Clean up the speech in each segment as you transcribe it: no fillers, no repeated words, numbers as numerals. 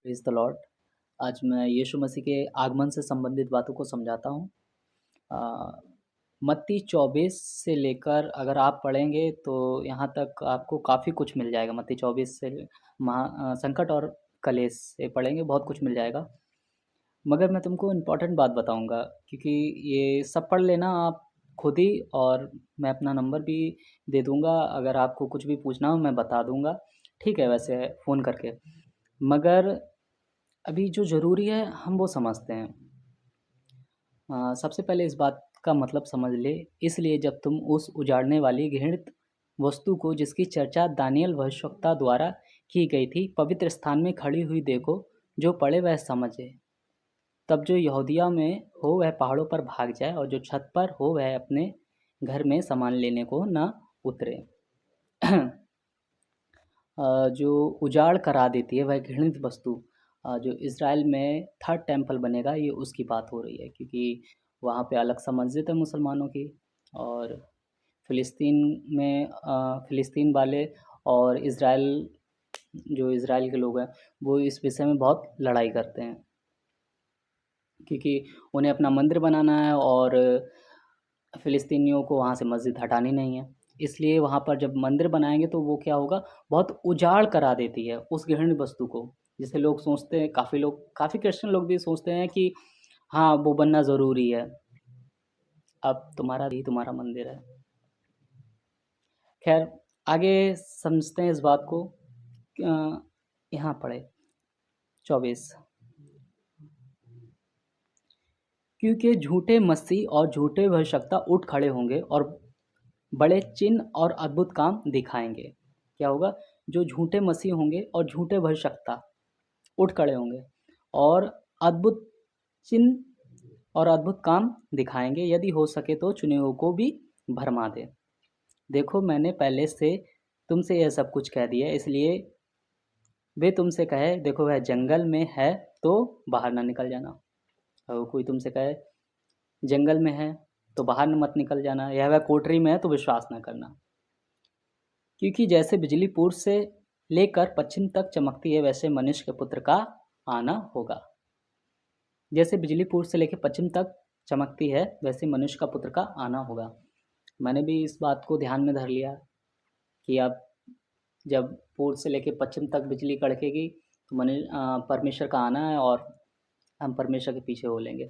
Praise the Lord. आज मैं यीशु मसीह के आगमन से संबंधित बातों को समझाता हूँ। अ, मत्ती 24 से लेकर अगर आप पढ़ेंगे तो यहाँ तक आपको काफ़ी कुछ मिल जाएगा। मत्ती 24 से संकट और कलेश से पढ़ेंगे बहुत कुछ मिल जाएगा। मगर मैं तुमको इम्पोर्टेंट बात बताऊँगा क्योंकि ये सब पढ़ लेना आप खुद ही, और मैं अपना नंबर भी दे दूँगा, अगर आपको कुछ भी पूछना हो मैं बता दूँगा। ठीक है वैसे फ़ोन करके। मगर अभी जो ज़रूरी है हम वो समझते हैं। सबसे पहले इस बात का मतलब समझ ले, इसलिए जब तुम उस उजाड़ने वाली घृणित वस्तु को जिसकी चर्चा दानियल भविष्यवक्ता द्वारा की गई थी पवित्र स्थान में खड़ी हुई देखो, जो पढ़े वह समझे। तब जो यहूदिया में हो वह पहाड़ों पर भाग जाए, और जो छत पर हो वह अपने घर में सामान लेने को न उतरे। जो उजाड़ करा देती है वह घृणित वस्तु, जो इज़राइल में थर्ड टेम्पल बनेगा, ये उसकी बात हो रही है क्योंकि वहाँ पे अलग सा मस्जिद है मुसलमानों की। और फ़िलिस्तीन में फ़िलिस्तीन वाले और इज़राइल, जो इज़राइल के लोग हैं, वो इस विषय में बहुत लड़ाई करते हैं क्योंकि उन्हें अपना मंदिर बनाना है और फ़िलिस्तीनियों को वहाँ से मस्जिद हटानी नहीं है। इसलिए वहाँ पर जब मंदिर बनाएँगे तो वो क्या होगा, बहुत उजाड़ करा देती है उस घृणित वस्तु को। जिसे लोग सोचते हैं, काफ़ी क्रिश्चियन लोग भी सोचते हैं कि हाँ, वो बनना ज़रूरी है। अब तुम्हारा भी तुम्हारा मंदिर है। ख़ैर आगे समझते हैं इस बात को। यहाँ पढ़े 24। क्योंकि झूठे मसीह और झूठे भविष्यवक्ता उठ खड़े होंगे और बड़े चिन्ह और अद्भुत काम दिखाएँगे। क्या होगा? जो झूठे मसीह होंगे और झूठे भविष्यवक्ता उठ खड़े होंगे और अद्भुत चिन्ह और अद्भुत काम दिखाएँगे, यदि हो सके तो चुने हुओं को भी भरमा दें। देखो मैंने पहले से तुमसे यह सब कुछ कह दिया, इसलिए वे तुमसे कहे देखो वह जंगल में है तो बाहर ना निकल जाना। और कोई तुमसे कहे जंगल में है तो बाहर मत निकल जाना, या वह कोठरी में है तो विश्वास ना करना। क्योंकि जैसे बिजली पूर्व से लेकर पश्चिम तक चमकती है, वैसे मनुष्य के पुत्र का आना होगा। जैसे बिजली पूर्व से लेकर पश्चिम तक चमकती है, वैसे मनुष्य का पुत्र का आना होगा। मैंने भी इस बात को ध्यान में धर लिया कि अब जब पूर्व से लेकर पश्चिम तक बिजली कड़केगी तो परमेश्वर का आना है और हम परमेश्वर के पीछे हो लेंगे।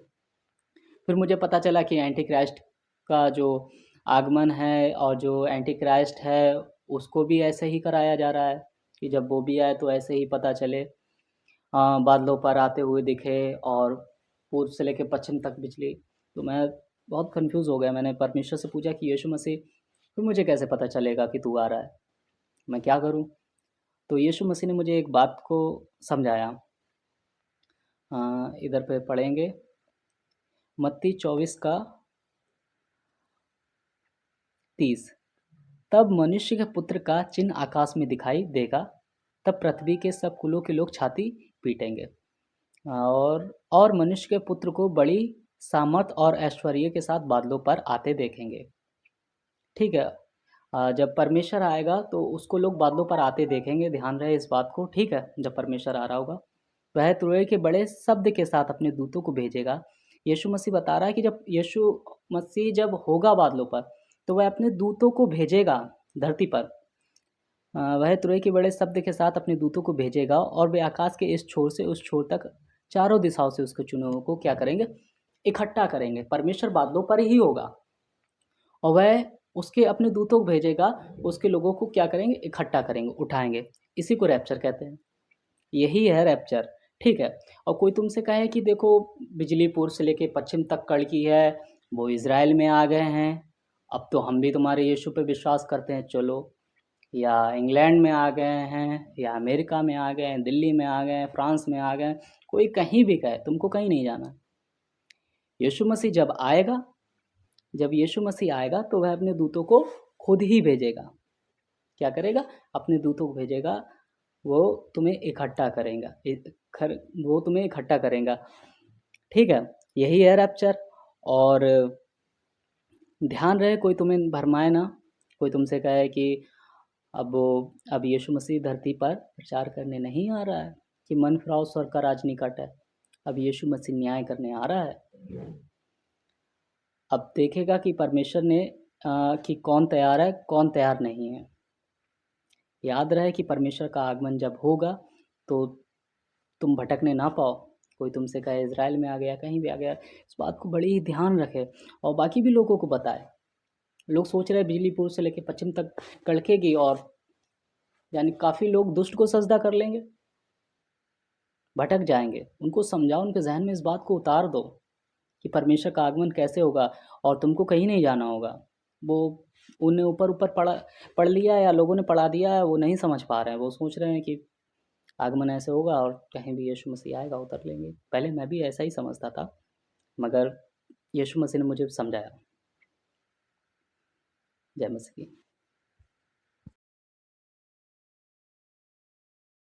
फिर मुझे पता चला कि एंटी क्राइस्ट का जो आगमन है और जो एंटी क्राइस्ट है उसको भी ऐसे ही कराया जा रहा है कि जब वो भी आए तो ऐसे ही पता चले, बादलों पर आते हुए दिखे और पूर्व से लेकर पश्चिम तक बिजली। तो मैं बहुत कन्फ्यूज़ हो गया। मैंने परमेश्वर से पूछा कि यीशु मसीह, फिर मुझे कैसे पता चलेगा कि तू आ रहा है? मैं क्या करूँ? तो यीशु मसीह ने मुझे एक बात को समझाया। इधर पे पढ़ेंगे मत्ती 24 का 30। तब मनुष्य के पुत्र का चिन्ह आकाश में दिखाई देगा, तब पृथ्वी के सब कुलों के लोग छाती पीटेंगे और मनुष्य के पुत्र को बड़ी सामर्थ और ऐश्वर्य के साथ बादलों पर आते देखेंगे। ठीक है। जब परमेश्वर आएगा तो उसको लोग बादलों पर आते देखेंगे, ध्यान रहे इस बात को। ठीक है, जब परमेश्वर आ रहा होगा वह तुरही के बड़े शब्द के साथ अपने दूतों को भेजेगा। यीशु मसीह बता रहा है कि जब यीशु मसीह जब होगा बादलों पर तो वह अपने दूतों को भेजेगा धरती पर। वह तुरही के बड़े शब्द के साथ अपने दूतों को भेजेगा और वे आकाश के इस छोर से उस छोर तक चारों दिशाओं से उसके चुने हुओं को क्या करेंगे? इकट्ठा करेंगे। परमेश्वर बादलों पर ही होगा और वह उसके अपने दूतों को भेजेगा, उसके लोगों को क्या करेंगे? इकट्ठा करेंगे, उठाएँगे। इसी को रैप्चर कहते हैं। यही है रैप्चर, ठीक है। और कोई तुमसे कहे कि देखो बिजली पूर्व से लेके पश्चिम तक कड़की है, वो इज़राइल में आ गए हैं, अब तो हम भी तुम्हारे यीशु पे विश्वास करते हैं चलो। या इंग्लैंड में आ गए हैं, या अमेरिका में आ गए हैं, दिल्ली में आ गए हैं, फ्रांस में आ गए हैं, कोई कहीं भी कहे, तुमको कहीं नहीं जाना। यीशु मसीह जब यीशु मसीह आएगा तो वह अपने दूतों को खुद ही भेजेगा। क्या करेगा? अपने दूतों को भेजेगा, वो तुम्हें इकट्ठा करेगा, वो तुम्हें इकट्ठा करेगा। ठीक है, यही है रैप्चर। और ध्यान रहे कोई तुम्हें भरमाए ना, कोई तुमसे कहे कि अब यीशु मसीह धरती पर प्रचार करने नहीं आ रहा है, कि मन फिराओ स्वर्ग का राज निकट है। अब यीशु मसीह न्याय करने आ रहा है। अब देखेगा कि परमेश्वर ने कि कौन तैयार है, कौन तैयार नहीं है। याद रहे कि परमेश्वर का आगमन जब होगा तो तुम भटकने ना पाओ। कोई तुमसे कहे इज़राइल में आ गया, कहीं भी आ गया, इस बात को बड़ी ही ध्यान रखे और बाकी भी लोगों को बताए। लोग सोच रहे हैं बिजली पूर्व से लेकर पश्चिम तक कड़केगी और यानी काफ़ी लोग दुष्ट को सजदा कर लेंगे, भटक जाएंगे। उनको समझाओ, उनके जहन में इस बात को उतार दो कि परमेश्वर का आगमन कैसे होगा और तुमको कहीं नहीं जाना होगा। वो उन्हें ऊपर ऊपर पढ़ लिया या लोगों ने पढ़ा दिया है, वो नहीं समझ पा रहे हैं। वो सोच रहे हैं कि आगमन ऐसे होगा और कहीं भी यीशु मसीह आएगा, उतर लेंगे। पहले मैं भी ऐसा ही समझता था, मगर यीशु मसीह ने मुझे समझाया। जय मसीह की।